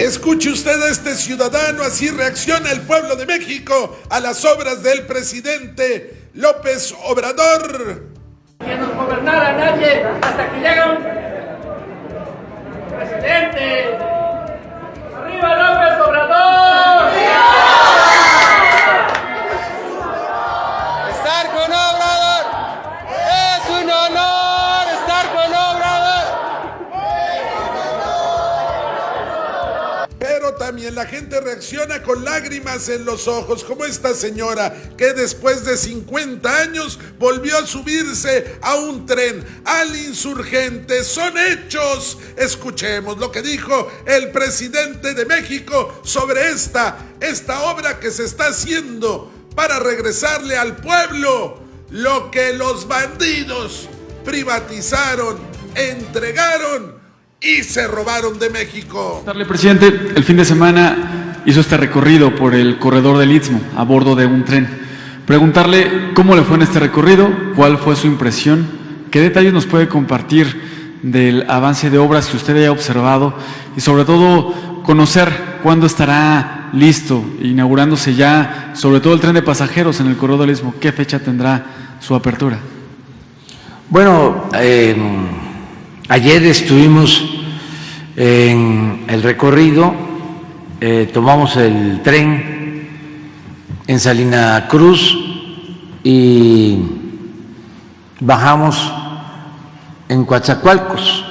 Escuche usted a este ciudadano, así reacciona el pueblo de México a las obras del presidente López Obrador. Que nos gobernara nadie hasta que llega un presidente. ¡Arriba López Obrador! Estar con Obrador es un honor, estar con Obrador. Pero también la gente reacciona con lágrimas en los ojos, como esta señora que después de 50 años volvió a subirse a un tren al Insurgente. Son hechos. Escuchemos lo que dijo el presidente de México sobre esta obra que se está haciendo para regresarle al pueblo lo que los bandidos privatizaron, entregaron y se robaron de México. Presidente, el fin de semana hizo este recorrido por el corredor del Istmo a bordo de un tren. Preguntarle cómo le fue en este recorrido, cuál fue su impresión, qué detalles nos puede compartir del avance de obras que usted haya observado y sobre todo conocer cuándo estará listo, inaugurándose ya, sobre todo el tren de pasajeros en el corredor del Istmo. ¿Qué fecha tendrá su apertura? Bueno, ayer estuvimos en el recorrido, tomamos el tren en Salina Cruz y bajamos en Coatzacoalcos,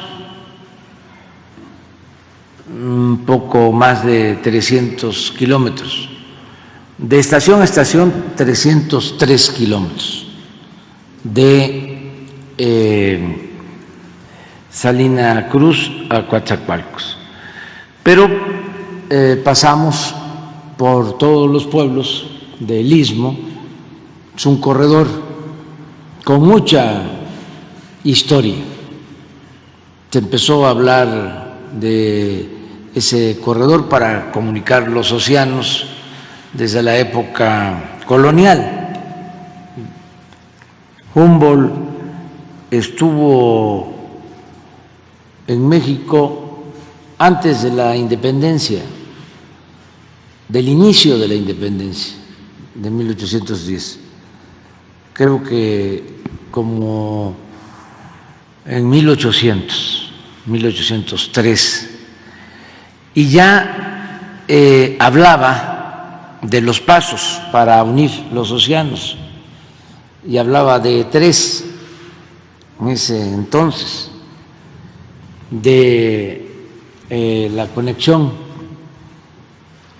un poco más de 300 kilómetros. De estación a estación, 303 kilómetros. De Salina Cruz a Coatzacoalcos. Pero pasamos por todos los pueblos del Istmo. Es un corredor con mucha historia. Se empezó a hablar de ese corredor para comunicar los océanos desde la época colonial. Humboldt estuvo en México antes de la independencia, del inicio de la independencia, de 1810. Creo que como en 1803, y ya hablaba de los pasos para unir los océanos, y hablaba de tres en ese entonces, de la conexión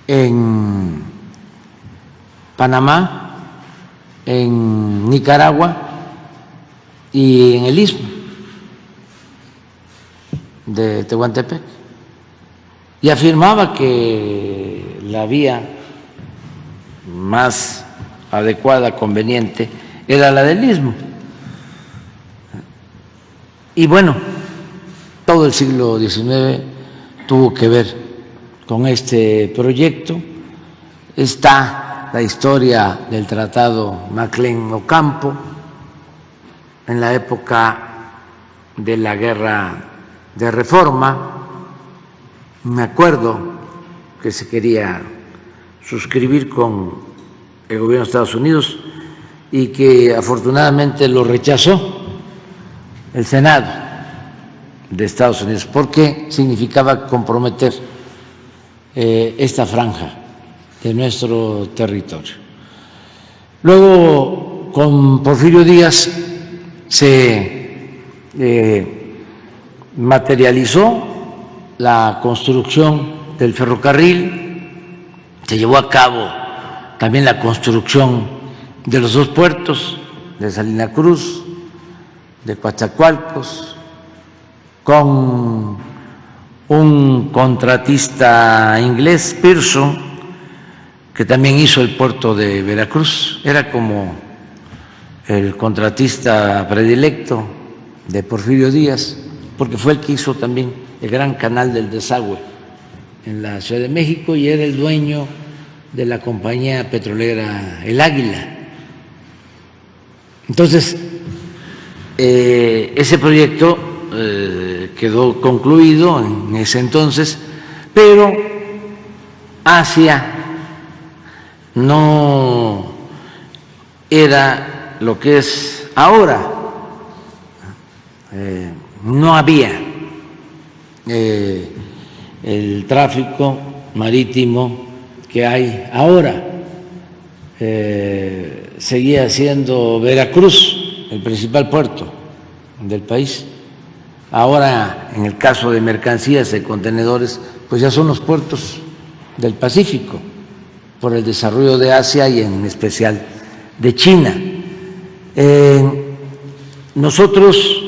en Panamá, en Nicaragua y en el Istmo de Tehuantepec, y afirmaba que la vía más adecuada, conveniente, era la del Istmo. Y bueno, todo el siglo XIX tuvo que ver con este proyecto. Está la historia del Tratado Maclén-Ocampo en la época de la Guerra de Reforma. Me acuerdo que se quería suscribir con el gobierno de Estados Unidos y que afortunadamente lo rechazó el Senado de Estados Unidos, porque significaba comprometer esta franja de nuestro territorio. Luego, con Porfirio Díaz se materializó la construcción del ferrocarril, se llevó a cabo también la construcción de los dos puertos, de Salina Cruz, de Coatzacoalcos, con un contratista inglés, Pearson, que también hizo el puerto de Veracruz. Era como el contratista predilecto de Porfirio Díaz, porque fue el que hizo también el gran canal del desagüe en la Ciudad de México y era el dueño de la compañía petrolera El Águila. Entonces, ese proyecto quedó concluido en ese entonces, pero Asia no era lo que es ahora, no había el tráfico marítimo que hay ahora. Seguía siendo Veracruz el principal puerto del país. Ahora, en el caso de mercancías, de contenedores, pues ya son los puertos del Pacífico, por el desarrollo de Asia y en especial de China. Nosotros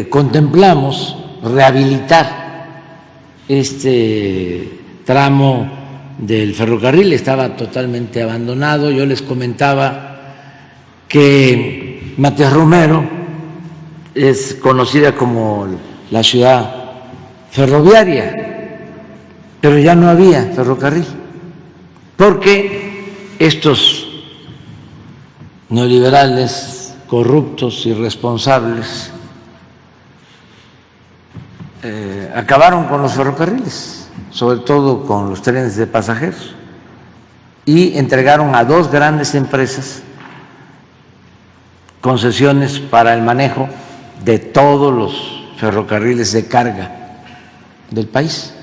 contemplamos rehabilitar este tramo del ferrocarril, estaba totalmente abandonado. Yo les comentaba que Matías Romero es conocida como la ciudad ferroviaria, pero ya no había ferrocarril, porque estos neoliberales corruptos, irresponsables, acabaron con los ferrocarriles, sobre todo con los trenes de pasajeros, y entregaron a dos grandes empresas concesiones para el manejo de todos los ferrocarriles de carga del país.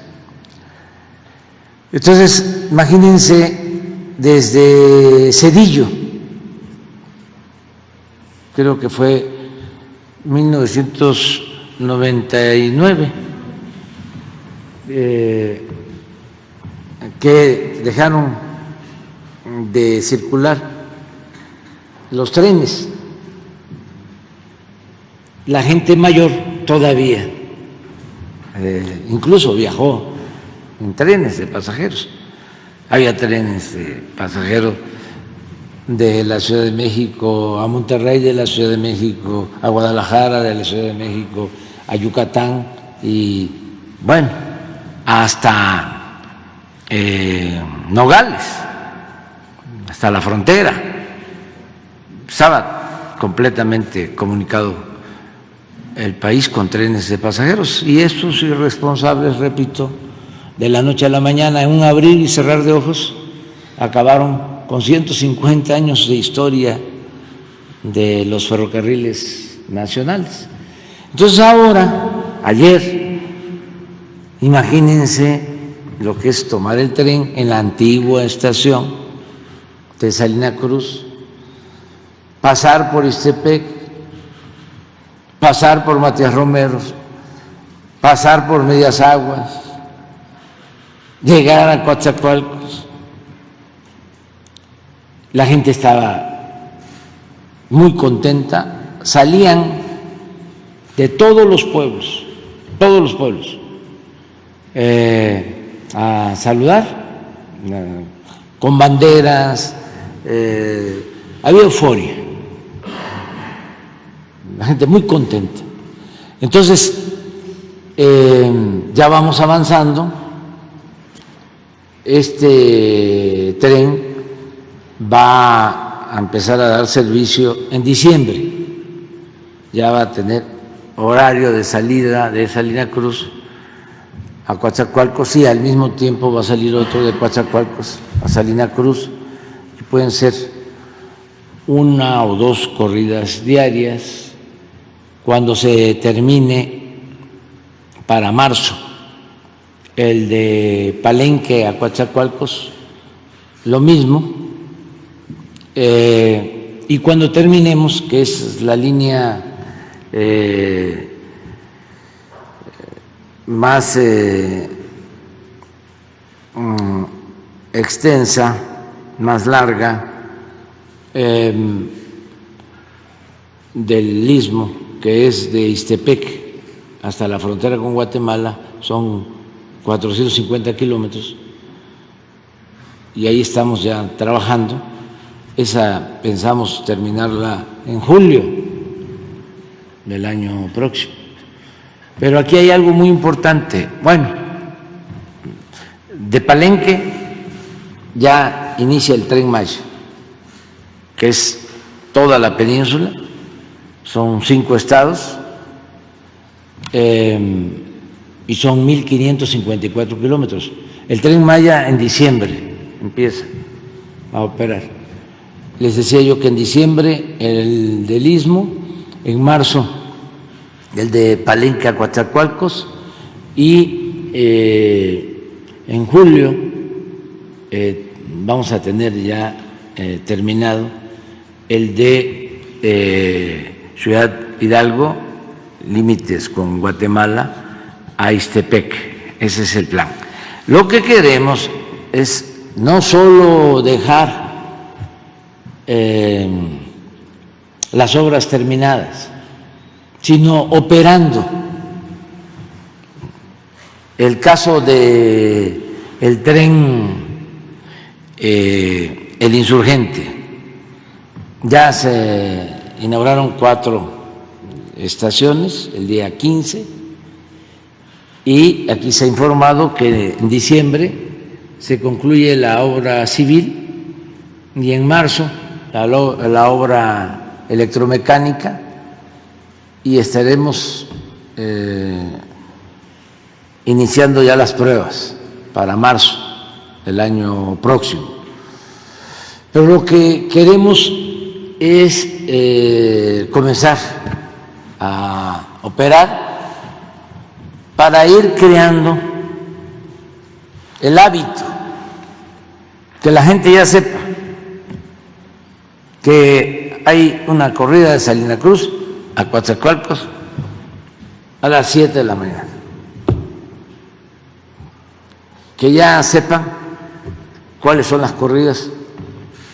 Entonces, imagínense, desde Cedillo, creo que fue 1999, que dejaron de circular los trenes. La gente mayor todavía, incluso viajó en trenes de pasajeros. Había trenes de pasajeros de la Ciudad de México a Monterrey, de la Ciudad de México a Guadalajara, de la Ciudad de México a Yucatán y, bueno, hasta Nogales, hasta la frontera. Estaba completamente comunicado el país con trenes de pasajeros, y estos irresponsables, repito, de la noche a la mañana, en un abrir y cerrar de ojos, acabaron con 150 años de historia de los ferrocarriles nacionales. Entonces ahora, ayer, imagínense lo que es tomar el tren en la antigua estación de Salina Cruz, pasar por Ixtepec, pasar por Matías Romero, pasar por Medias Aguas, llegar a Coatzacoalcos. La gente estaba muy contenta, salían de todos los pueblos, a saludar, con banderas, había euforia. La gente muy contenta. Entonces, ya vamos avanzando. Este tren va a empezar a dar servicio en diciembre. Ya va a tener horario de salida de Salina Cruz a Coatzacoalcos, y al mismo tiempo va a salir otro de Coatzacoalcos a Salina Cruz, y pueden ser una o dos corridas diarias. Cuando se termine para marzo el de Palenque a Coatzacoalcos, lo mismo, y cuando terminemos, que es la línea más extensa, más larga, del Istmo, que es de Ixtepec hasta la frontera con Guatemala, son 450 kilómetros, y ahí estamos ya trabajando. Esa pensamos terminarla en julio del año próximo. Pero aquí hay algo muy importante. Bueno, de Palenque ya inicia el Tren Maya, que es toda la península, son 5 estados, y son 1.554 kilómetros. El Tren Maya en diciembre empieza a operar. Les decía yo que en diciembre el del Istmo, en marzo el de Palenque a Coatzacoalcos y en julio vamos a tener ya terminado el de Ciudad Hidalgo, límites con Guatemala, a Ixtepec. Ese es el plan. Lo que queremos es no solo dejar las obras terminadas, sino operando. El caso de el tren El Insurgente, ya se inauguraron 4 estaciones el día 15 y aquí se ha informado que en diciembre se concluye la obra civil y en marzo la obra electromecánica y estaremos iniciando ya las pruebas para marzo del año próximo. Pero lo que queremos es comenzar a operar para ir creando el hábito, que la gente ya sepa que hay una corrida de Salina Cruz a Coatzacoalcos a las 7 de la mañana. Que ya sepan cuáles son las corridas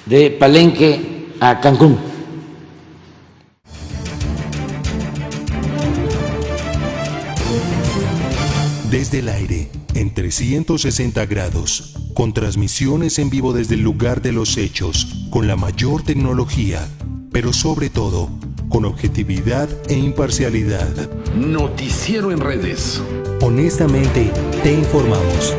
de Palenque a Cancún. Desde el aire, en 360 grados, con transmisiones en vivo desde el lugar de los hechos, con la mayor tecnología, pero sobre todo, con objetividad e imparcialidad. Noticiero en redes. Honestamente, te informamos.